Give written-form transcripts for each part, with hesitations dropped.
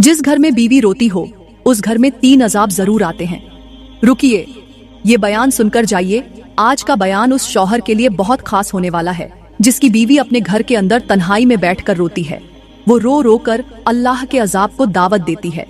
जिस घर में बीवी रोती हो उस घर में 3 अजाब जरूर आते हैं। रुकिए, ये बयान सुनकर जाइए। आज का बयान उस शौहर के लिए बहुत खास होने वाला है जिसकी बीवी अपने घर के अंदर तन्हाई में बैठकर रोती है। वो रो रो कर अल्लाह के अजाब को दावत देती है।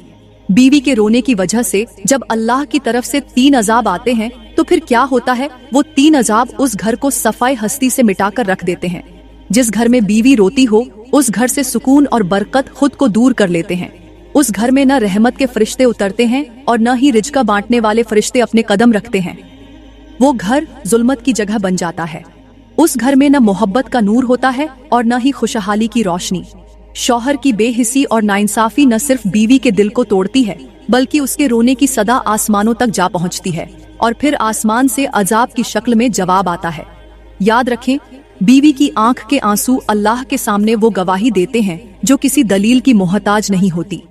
बीवी के रोने की वजह से जब अल्लाह की तरफ से 3 अजाब आते हैं तो फिर क्या होता है? वो 3 अजाब उस घर को सफाई हस्ती से मिटाकर रख देते हैं। जिस घर में बीवी रोती हो उस घर से सुकून और बरकत खुद को दूर कर लेते हैं। उस घर में न रहमत के फरिश्ते उतरते हैं और न ही रिज़्क़ बांटने वाले फरिश्ते अपने कदम रखते हैं। वो घर जुल्मत की जगह बन जाता है। उस घर में न मोहब्बत का नूर होता है और न ही खुशहाली की रोशनी। शौहर की बेहिसी और नाइंसाफी न सिर्फ बीवी के दिल को तोड़ती है बल्कि उसके रोने की सदा आसमानों तक जा पहुंचती है और फिर आसमान से अजाब की शक्ल में जवाब आता है। याद रखें, बीवी की आंख के आंसू अल्लाह के सामने वो गवाही देते हैं जो किसी दलील की मोहताज नहीं होती।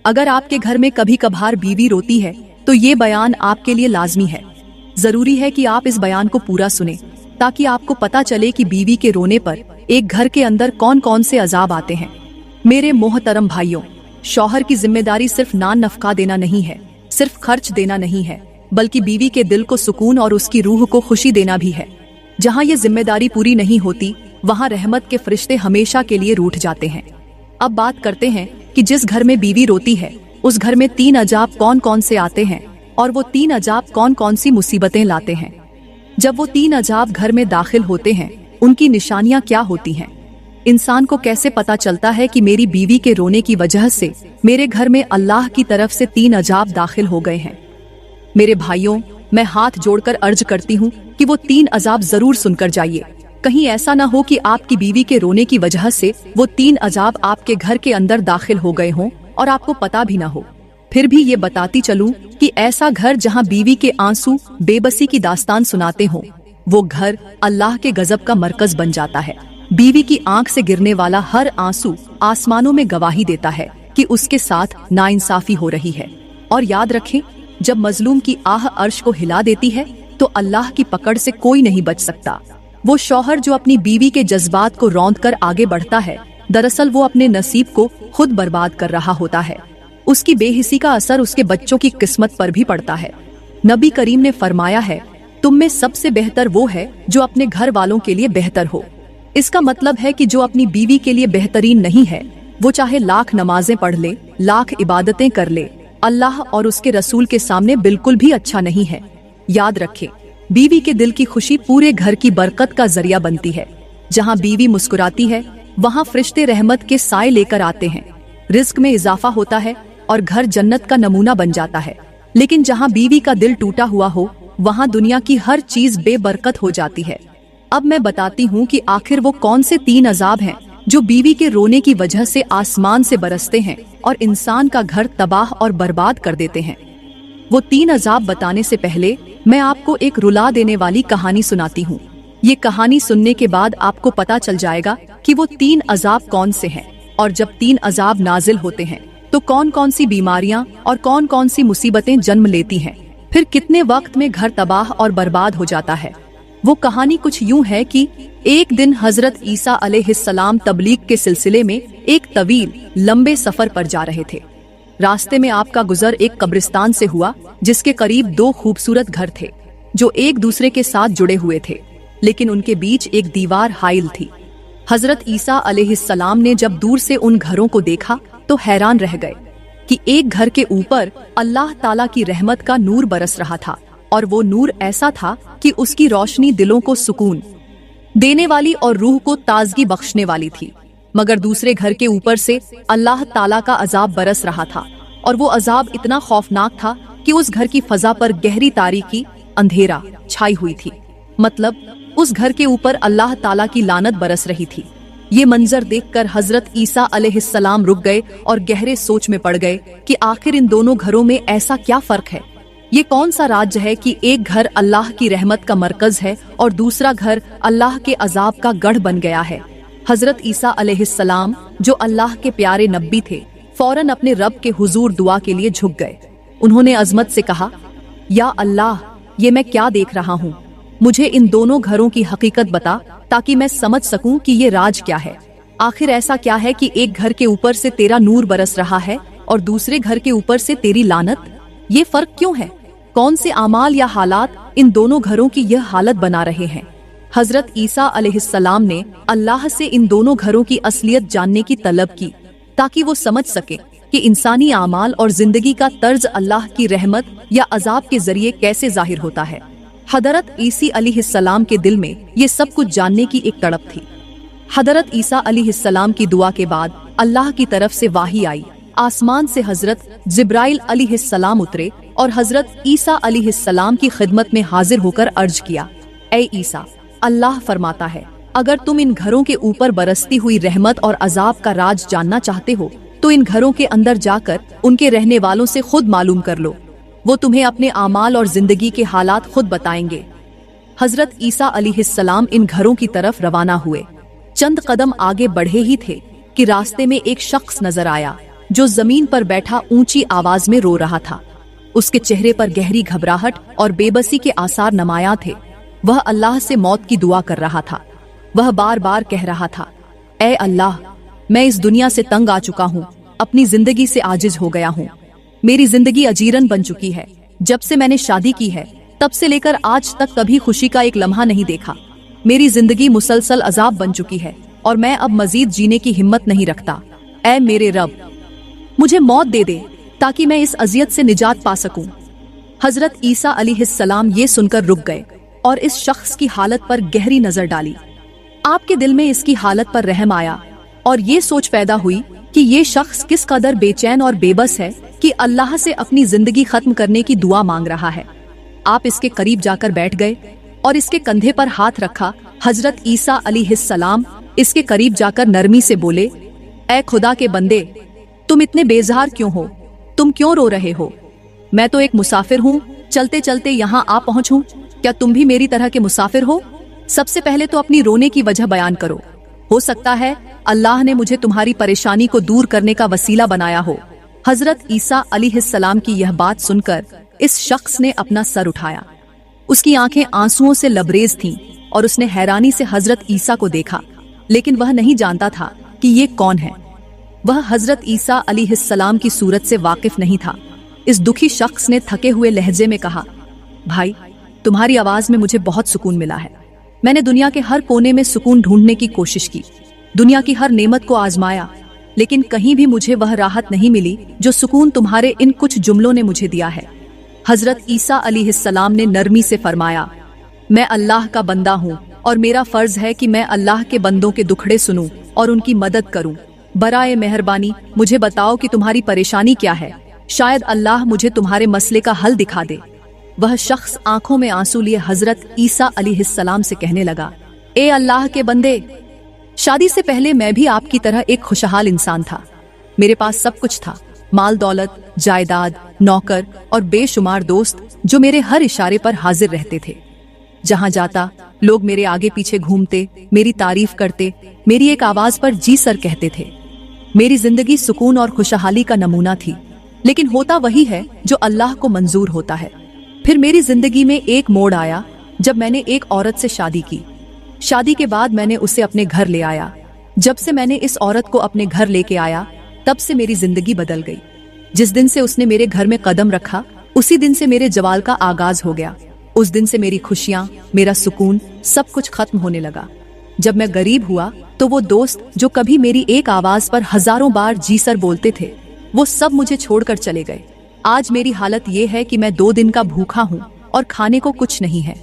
अगर आपके घर में कभी कभार बीवी रोती है तो ये बयान आपके लिए लाजमी है। जरूरी है कि आप इस बयान को पूरा सुने ताकि आपको पता चले कि बीवी के रोने पर एक घर के अंदर कौन कौन से अजाब आते हैं। मेरे मोहतरम भाइयों, शौहर की जिम्मेदारी सिर्फ नान नफका देना नहीं है, सिर्फ खर्च देना नहीं है, बल्कि बीवी के दिल को सुकून और उसकी रूह को खुशी देना भी है। जहाँ ये जिम्मेदारी पूरी नहीं होती वहाँ रहमत के फरिश्ते हमेशा के लिए रूठ जाते हैं। अब बात करते हैं कि जिस घर में बीवी रोती है उस घर में 3 अजाब कौन कौन से आते हैं और वो 3 अजाब कौन कौन सी मुसीबतें लाते हैं। जब वो 3 अजाब घर में दाखिल होते हैं उनकी निशानियां क्या होती हैं? इंसान को कैसे पता चलता है कि मेरी बीवी के रोने की वजह से मेरे घर में अल्लाह की तरफ से 3 अजाब दाखिल हो गए हैं? मेरे भाइयों, मैं हाथ जोड़कर अर्ज करती हूँ कि वो 3 अजाब जरूर सुनकर जाइए। कहीं ऐसा ना हो कि आपकी बीवी के रोने की वजह से वो 3 अजाब आपके घर के अंदर दाखिल हो गए हों और आपको पता भी ना हो। फिर भी ये बताती चलूं कि ऐसा घर जहां बीवी के आंसू बेबसी की दास्तान सुनाते हों, वो घर अल्लाह के गजब का मरकज बन जाता है। बीवी की आंख से गिरने वाला हर आंसू आसमानों में गवाही देता है कि उसके साथ नाइंसाफी हो रही है। और याद रखें, जब मजलूम की आह अर्श को हिला देती है तो अल्लाह की पकड़ से कोई नहीं बच सकता। वो शौहर जो अपनी बीवी के जज्बात को रौंद कर आगे बढ़ता है, दरअसल वो अपने नसीब को खुद बर्बाद कर रहा होता है। उसकी बेहिसी का असर उसके बच्चों की किस्मत पर भी पड़ता है। नबी करीम ने फरमाया है, तुम में सबसे बेहतर वो है जो अपने घर वालों के लिए बेहतर हो। इसका मतलब है कि जो अपनी बीवी के लिए बेहतरीन नहीं है वो चाहे लाख नमाजें पढ़ ले, लाख इबादतें कर ले, अल्लाह और उसके रसूल के सामने बिल्कुल भी अच्छा नहीं है। याद रखें, बीवी के दिल की खुशी पूरे घर की बरकत का जरिया बनती है। जहाँ बीवी मुस्कुराती है वहाँ फरिश्ते रहमत के साए लेकर आते हैं, रिज्क में इजाफा होता है और घर जन्नत का नमूना बन जाता है। लेकिन जहाँ बीवी का दिल टूटा हुआ हो वहाँ दुनिया की हर चीज बेबरकत हो जाती है। अब मैं बताती हूँ कि आखिर वो कौन से 3 अजाब हैं जो बीवी के रोने की वजह से आसमान से बरसते हैं और इंसान का घर तबाह और बर्बाद कर देते हैं। वो 3 अजाब बताने से पहले मैं आपको एक रुला देने वाली कहानी सुनाती हूँ। ये कहानी सुनने के बाद आपको पता चल जाएगा कि वो 3 अजाब कौन से हैं और जब 3 अजाब नाजिल होते हैं तो कौन कौन सी बीमारियां और कौन कौन सी मुसीबतें जन्म लेती हैं, फिर कितने वक्त में घर तबाह और बर्बाद हो जाता है। वो कहानी कुछ यूं है कि एक दिन हजरत ईसा अलैहिस्सलाम तबलीग के सिलसिले में एक तवील लंबे सफर पर जा रहे थे। रास्ते में आपका गुजर एक कब्रिस्तान से हुआ जिसके करीब 2 खूबसूरत घर थे जो एक दूसरे के साथ जुड़े हुए थे, लेकिन उनके बीच एक दीवार हाइल थी। हजरत ईसा अलैहिस्सलाम ने जब दूर से उन घरों को देखा तो हैरान रह गए कि एक घर के ऊपर अल्लाह ताला की रहमत का नूर बरस रहा था और वो नूर ऐसा था कि उसकी रोशनी दिलों को सुकून देने वाली और रूह को ताजगी बख्शने वाली थी। मगर दूसरे घर के ऊपर से अल्लाह ताला का अजाब बरस रहा था और वो अजाब इतना खौफनाक था कि उस घर की फजा पर गहरी तारीकी, अंधेरा छाई हुई थी। मतलब उस घर के ऊपर अल्लाह ताला की लानत बरस रही थी। ये मंजर देखकर हजरत ईसा अलैहिस्सलाम रुक गए और गहरे सोच में पड़ गए कि आखिर इन दोनों घरों में ऐसा क्या फर्क है। ये कौन सा राज्य है कि एक घर अल्लाह की रहमत का मरकज है और दूसरा घर अल्लाह के अजाब का गढ़ बन गया है। हजरत ईसा अलैहिस्सलाम जो अल्लाह के प्यारे नबी थे, फौरन अपने रब के हुजूर दुआ के लिए झुक गए। उन्होंने अजमत से कहा, या अल्लाह, ये मैं क्या देख रहा हूँ? मुझे इन दोनों घरों की हकीकत बता ताकि मैं समझ सकूं कि ये राज क्या है। आखिर ऐसा क्या है कि एक घर के ऊपर से तेरा नूर बरस रहा है और दूसरे घर के ऊपर से तेरी लानत? ये फर्क क्यों है? कौन से आमाल या हालात इन दोनों घरों की यह हालत बना रहे हैं? हजरत ईसा अलैहिस्सलाम ने अल्लाह से इन दोनों घरों की असलियत जानने की तलब की ताकि वो समझ सके कि इंसानी आमाल और जिंदगी का तर्ज अल्लाह की रहमत या अजाब के जरिए कैसे जाहिर होता है। हजरत ईसा अलैहिस्सलाम के दिल में ये सब कुछ जानने की एक तड़प थी। हजरत ईसा अलैहिस्सलाम की दुआ के बाद अल्लाह की तरफ से वाही आई। आसमान से हजरत जिब्राइल अलैहिस्सलाम उतरे और हजरत ईसा अलैहिस्सलाम की खिदमत में हाजिर होकर अर्ज किया, ए ईसा, अल्लाह फरमाता है, अगर तुम इन घरों के ऊपर बरसती हुई रहमत और अजाब का राज जानना चाहते हो तो इन घरों के अंदर जाकर उनके रहने वालों से खुद मालूम कर लो। वो तुम्हें अपने आमाल और जिंदगी के हालात खुद बताएंगे। हजरत ईसा अलैहिस्सलाम इन घरों की तरफ रवाना हुए। चंद कदम आगे बढ़े ही थे कि रास्ते में एक शख्स नजर आया जो जमीन पर बैठा ऊंची आवाज में रो रहा था। उसके चेहरे पर गहरी घबराहट और बेबसी के आसार नमाया थे। वह अल्लाह से मौत की दुआ कर रहा था। वह बार बार कह रहा था, ए अल्लाह, मैं इस दुनिया से तंग आ चुका हूँ, अपनी जिंदगी से आजिज हो गया हूँ। मेरी जिंदगी अजीरन बन चुकी है। जब से मैंने शादी की है तब से लेकर आज तक कभी खुशी का एक लम्हा नहीं देखा। मेरी जिंदगी मुसलसल अजाब बन चुकी है और मैं अब मजीद जीने की हिम्मत नहीं रखता। ऐ मेरे रब, मुझे मौत दे दे ताकि मैं इस अजियत से निजात पा सकूं। हजरत ईसा अलैहिस्सलाम ये सुनकर रुक गए और इस शख्स की हालत पर गहरी नजर डाली। आपके दिल में इसकी हालत पर रहम आया और ये सोच पैदा हुई कि ये शख्स किस कदर बेचैन और बेबस है कि अल्लाह से अपनी जिंदगी खत्म करने की दुआ मांग रहा है। आप इसके करीब जाकर बैठ गए और इसके कंधे पर हाथ रखा। हजरत ईसा अलैहिस्सलाम इसके करीब जाकर नरमी से बोले, ऐ खुदा के बंदे, तुम इतने बेजार क्यों हो? तुम क्यों रो रहे हो? मैं तो एक मुसाफिर हूँ, चलते चलते यहाँ आ पहुँचूं। क्या तुम भी मेरी तरह के मुसाफिर हो? सबसे पहले तो अपनी रोने की वजह बयान करो। हो सकता है अल्लाह ने मुझे तुम्हारी परेशानी को दूर करने का वसीला बनाया हो। हजरत ईसा अलैहिस्सलाम की यह बात सुनकर इस शख्स ने अपना सर उठाया। उसकी आंखें आंसुओं से लबरेज थीं और उसने हैरानी से हजरत ईसा को देखा, लेकिन वह नहीं जानता था कि ये कौन है। वह हजरत ईसा अलैहिस्सलाम की सूरत से वाकिफ नहीं था। इस दुखी शख्स ने थके हुए लहजे में कहा, भाई, तुम्हारी आवाज में मुझे बहुत सुकून मिला है। मैंने दुनिया के हर कोने में सुकून ढूंढने की कोशिश की, दुनिया की हर नेमत को आजमाया, लेकिन कहीं भी मुझे वह राहत नहीं मिली जो सुकून तुम्हारे इन कुछ जुमलों ने मुझे दिया है। हजरत ईसा अलैहिस्सलाम ने नरमी से फरमाया, मैं अल्लाह का बंदा हूँ और मेरा फर्ज है कि मैं अल्लाह के बंदों के दुखड़े सुनूं और उनकी मदद करूं। बराए मेहरबानी मुझे बताओ कि तुम्हारी परेशानी क्या है, शायद अल्लाह मुझे तुम्हारे मसले का हल दिखा दे। वह शख्स आंखों में आंसू लिए हजरत ईसा अलैहिस्सलाम से कहने लगा, ए अल्लाह के बंदे, शादी से पहले मैं भी आपकी तरह एक खुशहाल इंसान था। मेरे पास सब कुछ था, माल दौलत, जायदाद, नौकर और बेशुमार दोस्त जो मेरे हर इशारे पर हाजिर रहते थे। जहां जाता लोग मेरे आगे पीछे घूमते, मेरी तारीफ करते, मेरी एक आवाज पर जी सर कहते थे। मेरी जिंदगी सुकून और खुशहाली का नमूना थी, लेकिन होता वही है जो अल्लाह को मंजूर होता है। फिर मेरी जिंदगी में एक मोड़ आया जब मैंने एक औरत से शादी की। शादी के बाद मैंने उसे अपने घर ले आया। जब से मैंने इस औरत को अपने घर लेके आया, तब से मेरी जिंदगी बदल गई। जिस दिन से उसने मेरे घर में कदम रखा, उसी दिन से मेरे जवाल का आगाज हो गया। उस दिन से मेरी खुशियां, मेरा सुकून, सब कुछ खत्म होने लगा। जब मैं गरीब हुआ तो वो दोस्त जो कभी मेरी एक आवाज पर हजारों बार जी सर बोलते थे, वो सब मुझे छोड़कर चले गए। आज मेरी हालत ये है कि मैं 2 दिन का भूखा हूँ और खाने को कुछ नहीं है,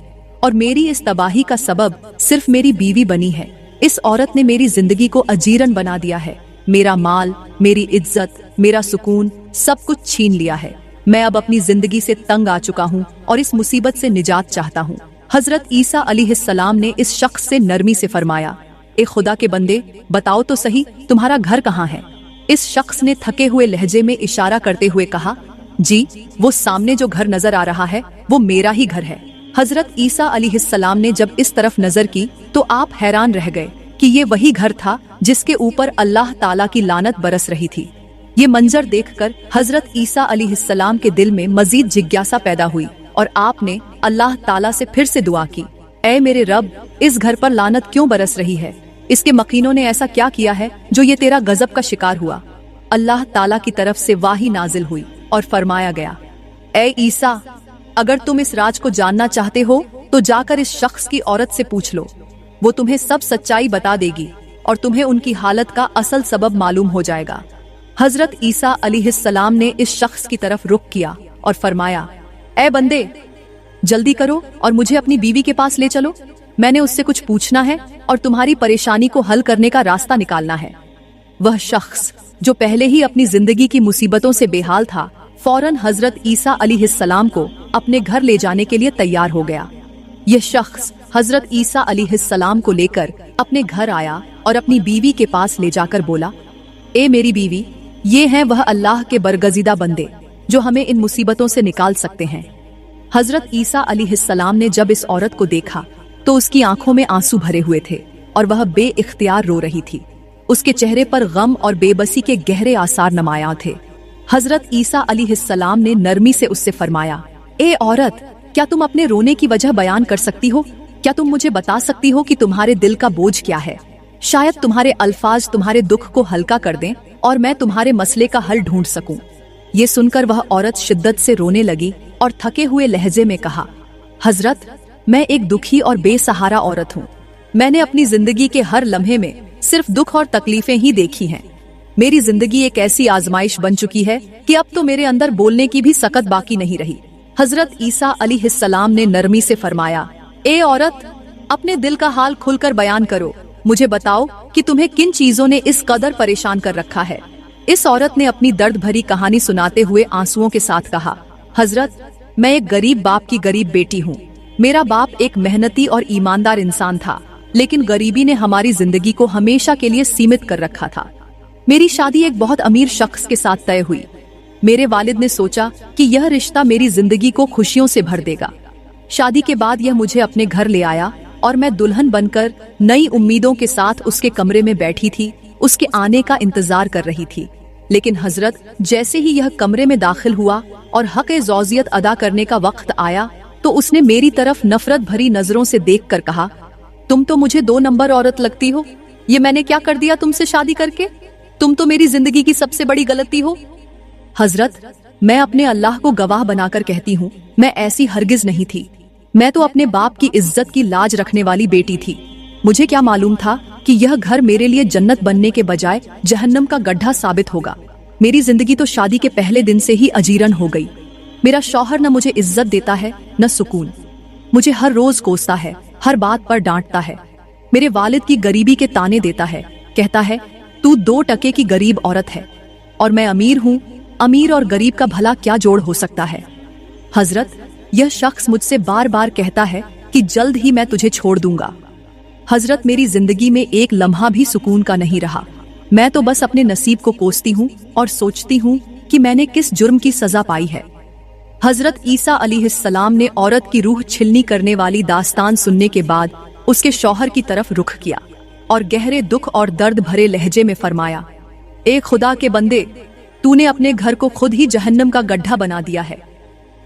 और मेरी इस तबाही का सबब सिर्फ मेरी बीवी बनी है। इस औरत ने मेरी जिंदगी को अजीरन बना दिया है। मेरा माल, मेरी इज्जत, मेरा सुकून, सब कुछ छीन लिया है। मैं अब अपनी जिंदगी से तंग आ चुका हूँ और इस मुसीबत से निजात चाहता हूँ। हजरत ईसा अलैहिस्सलाम ने इस शख्स से नरमी से फरमाया, ए खुदा के बंदे, बताओ तो सही तुम्हारा घर कहाँ है? इस शख्स ने थके हुए लहजे में इशारा करते हुए कहा, जी, वो सामने जो घर नजर आ रहा है वो मेरा ही घर है। हजरत ईसा अलैहिस्सलाम ने जब इस तरफ नजर की तो आप हैरान रह गए कि ये वही घर था जिसके ऊपर अल्लाह ताला की लानत बरस रही थी। ये मंजर देखकर हजरत ईसा अलैहिस्सलाम के दिल में मजीद जिज्ञासा पैदा हुई और आपने अल्लाह ताला से फिर से दुआ की, ऐ मेरे रब, इस घर पर लानत क्यों बरस रही है? इसके मकीनों ने ऐसा क्या किया है जो ये तेरा गजब का शिकार हुआ? अल्लाह ताला की तरफ से वाही नाजिल हुई और फरमाया गया, ए ईसा, अगर तुम इस राज को जानना चाहते हो तो जाकर इस शख्स की औरत से पूछ लो, वो तुम्हें सब सच्चाई बता देगी और तुम्हें उनकी हालत का असल सबब मालूम हो जाएगा। हजरत ईसा अलैहिस्सलाम ने इस शख्स की तरफ रुख किया और फरमाया, ए बंदे, जल्दी करो और मुझे अपनी बीवी के पास ले चलो। मैंने उससे कुछ पूछना है और तुम्हारी परेशानी को हल करने का रास्ता निकालना है। वह शख्स जो पहले ही अपनी जिंदगी की मुसीबतों से बेहाल था, फौरन हजरत ईसा अलैहिस्सलाम को अपने घर ले जाने के लिए तैयार हो गया। यह शख्स हजरत ईसा अलैहिस्सलाम को लेकर अपने घर आया और अपनी बीवी के पास ले जाकर बोला, ए मेरी बीवी, ये हैं वह अल्लाह के बरगजीदा बंदे जो हमें इन मुसीबतों से निकाल सकते हैं। हजरत ईसा अलैहिस्सलाम ने जब इस औरत को देखा तो उसकी आंखों में आंसू भरे हुए थे और वह बेइख्तियार रो रही थी। उसके चेहरे पर गम और बेबसी के गहरे आसार नमाया थे। हजरत ईसा अलैहिस्सलाम ने नरमी से उससे फरमाया, ए औरत, क्या तुम अपने रोने की वजह बयान कर सकती हो? क्या तुम मुझे बता सकती हो कि तुम्हारे दिल का बोझ क्या है? शायद तुम्हारे अल्फाज तुम्हारे दुख को हल्का कर दें और मैं तुम्हारे मसले का हल ढूंढ सकूं। ये सुनकर वह औरत शिद्दत से रोने लगी और थके हुए लहजे में कहा, हजरत, मैं एक दुखी और बेसहारा औरत हूँ। मैंने अपनी जिंदगी के हर लम्हे में सिर्फ दुख और तकलीफें ही देखी हैं। मेरी जिंदगी एक ऐसी आजमाइश बन चुकी है कि अब तो मेरे अंदर बोलने की भी सकत बाकी नहीं रही। हजरत ईसा अलैहिस्सलाम ने नरमी से फरमाया, ए औरत, अपने दिल का हाल खुलकर बयान करो। मुझे बताओ कि तुम्हें किन चीजों ने इस कदर परेशान कर रखा है। इस औरत ने अपनी दर्द भरी कहानी सुनाते हुए आंसुओं के साथ कहा, हजरत, मैं एक गरीब बाप की गरीब बेटी हूँ। मेरा बाप एक मेहनती और ईमानदार इंसान था, लेकिन गरीबी ने हमारी जिंदगी को हमेशा के लिए सीमित कर रखा था। मेरी शादी एक बहुत अमीर शख्स के साथ तय हुई। मेरे वालिद ने सोचा कि यह रिश्ता मेरी जिंदगी को खुशियों से भर देगा। शादी के बाद यह मुझे अपने घर ले आया और मैं दुल्हन बनकर नई उम्मीदों के साथ उसके कमरे में बैठी थी, उसके आने का इंतजार कर रही थी। लेकिन हजरत, जैसे ही यह कमरे में दाखिल हुआ और हक ज़ौजियत अदा करने का वक्त आया तो उसने मेरी तरफ नफरत भरी नजरों से देखकर कहा, तुम तो मुझे 2 नंबर औरत लगती हो। ये मैंने क्या कर दिया तुमसे शादी करके? तुम तो मेरी जिंदगी की सबसे बड़ी गलती हो। हजरत, मैं अपने अल्लाह को गवाह बनाकर कहती हूँ, मैं ऐसी हरगिज नहीं थी। मैं तो अपने बाप की इज्जत की लाज रखने वाली बेटी थी। मुझे क्या मालूम था कि यह घर मेरे लिए जन्नत बनने के बजाय जहन्नम का गड्ढा साबित होगा। मेरी जिंदगी तो शादी के पहले दिन से ही अजीरन हो गई। मेरा शौहर न मुझे इज्जत देता है न सुकून। मुझे हर रोज कोसता है, हर बात पर डांटता है। मेरे वालिद की गरीबी के ताने देता है, कहता है तू 2 टके की गरीब औरत है और मैं अमीर हूँ। अमीर और गरीब का भला क्या जोड़ हो सकता है? हजरत, यह शख्स मुझसे बार बार कहता है कि जल्द ही मैं तुझे छोड़ दूंगा। हजरत, मेरी जिंदगी में एक लम्हा भी सुकून का नहीं रहा। मैं तो बस अपने नसीब को कोसती हूँ और सोचती हूँ कि मैंने किस जुर्म की सजा पाई है। हजरत ईसा अलैहिस्सलाम ने औरत की रूह छिलनी करने वाली दास्तान सुनने के बाद उसके शौहर की तरफ रुख किया और गहरे दुख और दर्द भरे लहजे में फरमाया, ए खुदा के बंदे, तूने अपने घर को खुद ही जहन्नम का गड्ढा बना दिया है।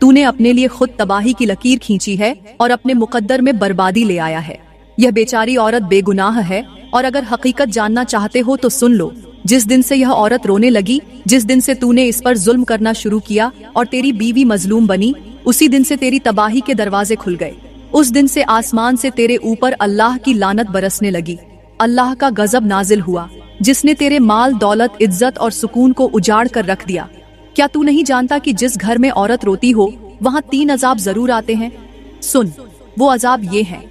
तूने अपने लिए खुद तबाही की लकीर खींची है और अपने मुकद्दर में बर्बादी ले आया है। यह बेचारी औरत बेगुनाह है और अगर हकीकत जानना चाहते हो तो सुन लो। जिस दिन से यह औरत रोने लगी, जिस दिन से तूने इस पर जुल्म करना शुरू किया और तेरी बीवी मजलूम बनी, उसी दिन से तेरी तबाही के दरवाजे खुल गए। उस दिन से आसमान से तेरे ऊपर अल्लाह की लानत बरसने लगी। अल्लाह का गजब नाजिल हुआ जिसने तेरे माल, दौलत, इज्जत और सुकून को उजाड़ कर रख दिया। क्या तू नहीं जानता कि जिस घर में औरत रोती हो वहाँ 3 अजाब जरूर आते हैं? सुन, वो अजाब ये हैं।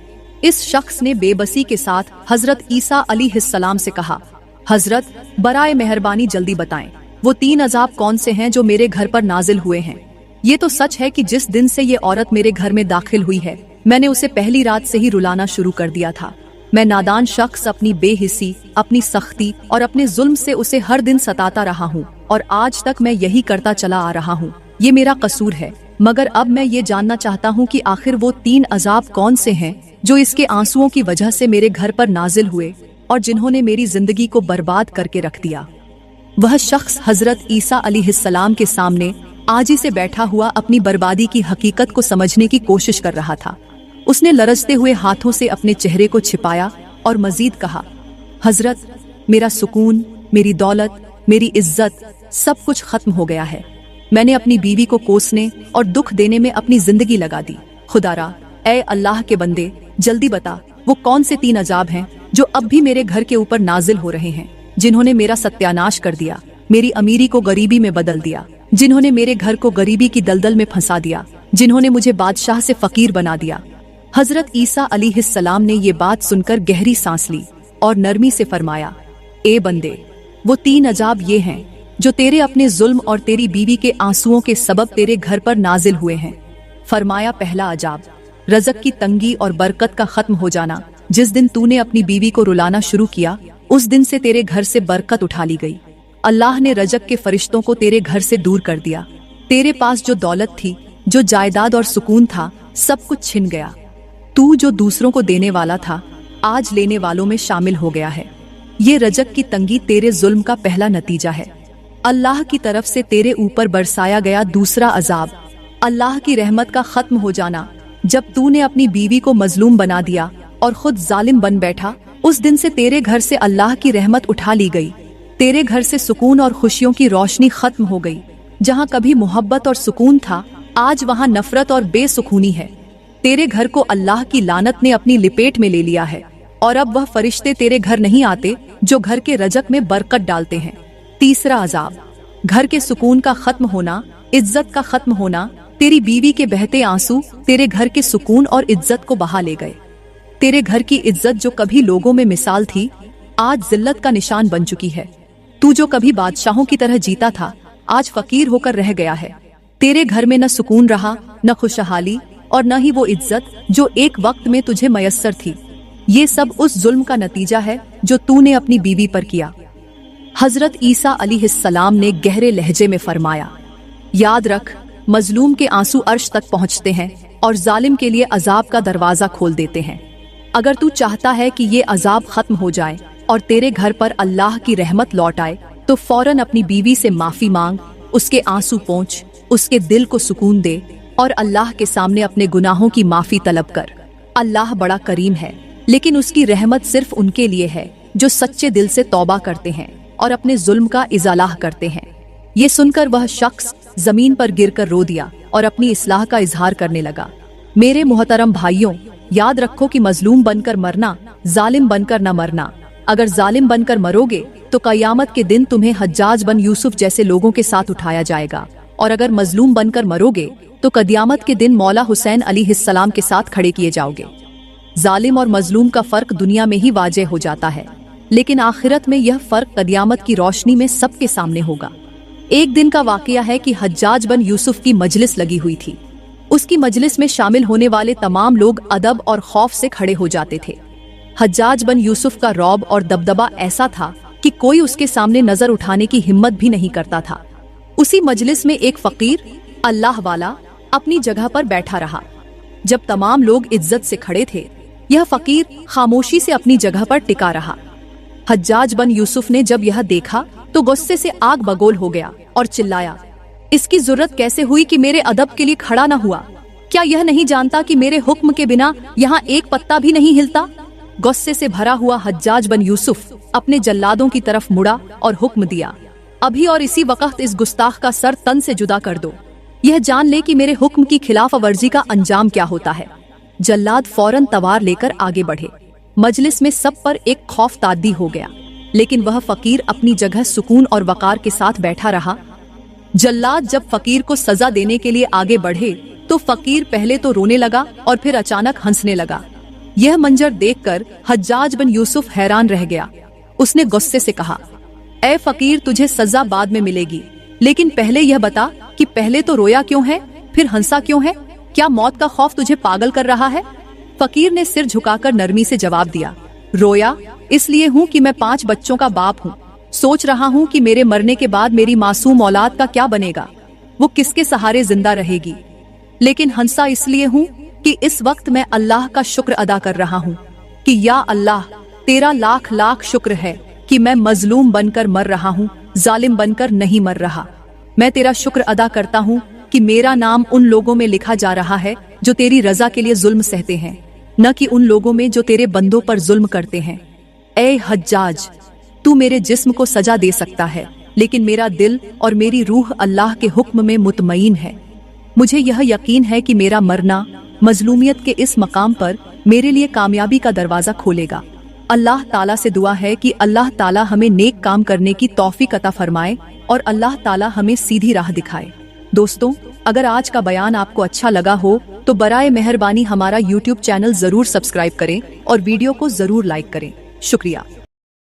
इस शख्स ने बेबसी के साथ हजरत ईसा अलैहिस्सलाम से कहा, हजरत, बराए मेहरबानी जल्दी बताएं, वो 3 अजाब कौन से हैं जो मेरे घर पर नाजिल हुए हैं? ये तो सच है कि जिस दिन से ये औरत मेरे घर में दाखिल हुई है, मैंने उसे पहली रात से ही रुलाना शुरू कर दिया था। मैं नादान शख्स अपनी बेहिसी, अपनी सख्ती और अपने जुल्म से उसे हर दिन सताता रहा हूँ और आज तक मैं यही करता चला आ रहा हूँ। ये मेरा कसूर है, मगर अब मैं ये जानना चाहता हूँ कि आखिर वो 3 अजाब कौन से हैं जो इसके आंसुओं की वजह से मेरे घर पर नाजिल हुए और जिन्होंने मेरी जिंदगी को बर्बाद करके रख दिया। वह शख्स हजरत ईसा अलैहिस्सलाम के सामने आजी से बैठा हुआ अपनी बर्बादी की हकीकत को समझने की कोशिश कर रहा था। उसने लरजते हुए हाथों से अपने चेहरे को छिपाया और मजीद कहा, हजरत, मेरा सुकून, मेरी दौलत, मेरी इज्जत, सब कुछ खत्म हो गया है। मैंने अपनी बीवी को कोसने और दुख देने में अपनी जिंदगी लगा दी। खुदारा, ऐ अल्लाह के बंदे, जल्दी बता वो कौन से 3 अजाब हैं जो अब भी मेरे घर के ऊपर नाजिल हो रहे हैं, जिन्होंने मेरा सत्यानाश कर दिया, मेरी अमीरी को गरीबी में बदल दिया, जिन्होंने मेरे घर को गरीबी की दलदल में फंसा दिया, जिन्होंने मुझे बादशाह से फकीर बना दिया। हजरत ईसा अलैहिस्सलाम ने ये बात सुनकर गहरी सांस ली और नरमी से फरमाया, ए बंदे, वो 3 अजाब ये हैं जो तेरे अपने जुल्म और तेरी बीवी के आंसुओं के सबब तेरे घर पर नाजिल हुए हैं। फरमाया, पहला अजाब, रज़क की तंगी और बरकत का खत्म हो जाना। जिस दिन तूने अपनी बीवी को रुलाना शुरू किया, उस दिन से तेरे घर से बरकत उठा ली गई। अल्लाह ने रज़क के फरिश्तों को तेरे घर से दूर कर दिया। तेरे पास जो दौलत थी, जो जायदाद और सुकून था, सब कुछ छिन गया। तू जो दूसरों को देने वाला था, आज लेने वालों में शामिल हो गया है। ये रज़क की तंगी तेरे जुल्म का पहला नतीजा है। अल्लाह की तरफ से तेरे ऊपर बरसाया गया दूसरा अजाब, अल्लाह की रहमत का खत्म हो जाना। जब तूने अपनी बीवी को मजलूम बना दिया और खुद जालिम बन बैठा, उस दिन से तेरे घर से अल्लाह की रहमत उठा ली गई। तेरे घर से सुकून और खुशियों की रोशनी खत्म हो गई। जहाँ कभी मोहब्बत और सुकून था, आज वहाँ नफरत और बेसुकूनी है। तेरे घर को अल्लाह की लानत ने अपनी लिपेट में ले लिया है और अब वह फरिश्ते तेरे घर नहीं आते जो घर के रज़क में बरकत डालते हैं। तीसरा अजाब, घर के सुकून का खत्म होना, इज्जत का खत्म होना। तेरी बीवी के बहते आंसू तेरे घर के सुकून और इज्जत को बहा ले गए। तेरे घर की इज्जत जो कभी लोगों में मिसाल थी, आज जिल्लत का निशान बन चुकी है। तू जो कभी बादशाहों की तरह जीता था, आज फकीर होकर रह गया है। तेरे घर में न सुकून रहा, न खुशहाली, और न ही वो इज्जत जो एक वक्त में तुझे मयस्सर थी। ये सब उस जुल्म का नतीजा है जो तूने अपनी बीवी पर किया। हजरत ईसा अलैहिस्सलाम ने गहरे लहजे में फरमाया, याद रख, मजलूम के आंसू अर्श तक पहुंचते हैं और जालिम के लिए अजाब का दरवाजा खोल देते हैं। अगर तू चाहता है कि ये अजाब खत्म हो जाए और तेरे घर पर अल्लाह की रहमत लौट आए, तो फौरन अपनी बीवी से माफी मांग, उसके आंसू पोंछ, उसके दिल को सुकून दे और अल्लाह के सामने अपने गुनाहों की माफी तलब कर। अल्लाह बड़ा करीम है, लेकिन उसकी रहमत सिर्फ उनके लिए है जो सच्चे दिल से तौबा करते हैं और अपने जुल्म का इज़ालाह करते हैं। ये सुनकर वह शख्स जमीन पर गिरकर रो दिया और अपनी इस्लाह का इजहार करने लगा। मेरे मोहतरम भाइयों, याद रखो कि मजलूम बनकर मरना, जालिम बनकर न मरना। अगर जालिम बनकर मरोगे तो कयामत के दिन तुम्हें हज्जाज बन यूसुफ जैसे लोगों के साथ उठाया जाएगा, और अगर मजलूम बनकर मरोगे तो कयामत के दिन मौला हुसैन अलैहिस्सलाम के साथ खड़े किए जाओगे। जालिम और मजलूम का फर्क दुनिया में ही वाजे हो जाता है, लेकिन आखिरत में यह फर्क कयामत की रोशनी में सबके सामने होगा। एक दिन का वाकया है कि हज्जाज बन यूसुफ की मजलिस लगी हुई थी। उसकी मजलिस में शामिल होने वाले तमाम लोग अदब और खौफ से खड़े हो जाते थे। हज्जाज बन यूसुफ का रौब और दबदबा ऐसा था कि कोई उसके सामने नजर उठाने की हिम्मत भी नहीं करता था। उसी मजलिस में एक फकीर, अल्लाह वाला, अपनी जगह पर बैठा रहा। जब तमाम लोग इज्जत से खड़े थे, यह फकीर खामोशी से अपनी जगह पर टिका रहा। हज्जाज बन यूसुफ ने जब यह देखा तो गुस्से से आग बगोल हो गया और चिल्लाया, इसकी जरूरत कैसे हुई कि मेरे अदब के लिए खड़ा न हुआ? क्या यह नहीं जानता कि मेरे हुक्म के बिना यहाँ एक पत्ता भी नहीं हिलता? गुस्से से भरा हुआ हज्जाज बन यूसुफ अपने जल्लादों की तरफ मुड़ा और हुक्म दिया, अभी और इसी वक्त इस गुस्ताख का सर तन से जुदा कर दो। यह जान ले कि मेरे हुक्म की खिलाफ वर्जी का अंजाम क्या होता है। जल्लाद फौरन तवार लेकर आगे बढ़े। मजलिस में सब पर एक खौफ तादी हो गया, लेकिन वह फकीर अपनी जगह सुकून और वकार के साथ बैठा रहा। जल्लाद जब फकीर को सजा देने के लिए आगे बढ़े तो फकीर पहले तो रोने लगा और फिर अचानक हंसने लगा। यह मंजर देखकर हज्जाज बिन यूसुफ हैरान रह गया। उसने गुस्से से कहा, ऐ फकीर, तुझे सजा बाद में मिलेगी, लेकिन पहले यह बता कि पहले तो रोया क्यों है, फिर हंसा क्यों है? क्या मौत का खौफ तुझे पागल कर रहा है? फकीर ने सिर झुकाकर नरमी से जवाब दिया, रोया इसलिए हूँ कि मैं 5 बच्चों का बाप हूँ। सोच रहा हूँ कि मेरे मरने के बाद मेरी मासूम औलाद का क्या बनेगा, वो किसके सहारे जिंदा रहेगी। लेकिन हंसा इसलिए हूँ कि इस वक्त मैं अल्लाह का शुक्र अदा कर रहा हूँ कि या अल्लाह, तेरा लाख लाख शुक्र है कि मैं मजलूम बनकर मर रहा हूँ, जालिम बनकर नहीं मर रहा। मैं तेरा शुक्र अदा करता हूँ कि मेरा नाम उन लोगों में लिखा जा रहा है जो तेरी रजा के लिए जुल्म सहते हैं, न कि उन लोगों में जो तेरे बंदों पर जुल्म करते हैं। ऐ हज्जाज, तू मेरे जिस्म को सजा दे सकता है, लेकिन मेरा दिल और मेरी रूह अल्लाह के हुक्म में मुतमईन है। मुझे यह यकीन है कि मेरा मरना मजलूमियत के इस मकाम पर मेरे लिए कामयाबी का दरवाजा खोलेगा। अल्लाह ताला से दुआ है कि अल्लाह ताला हमें नेक काम करने की तौफीक अता फरमाए और अल्लाह ताला हमें सीधी राह दिखाए। दोस्तों, अगर आज का बयान आपको अच्छा लगा हो तो बराए मेहरबानी हमारा YouTube चैनल जरूर सब्सक्राइब करें और वीडियो को जरूर लाइक करें। शुक्रिया।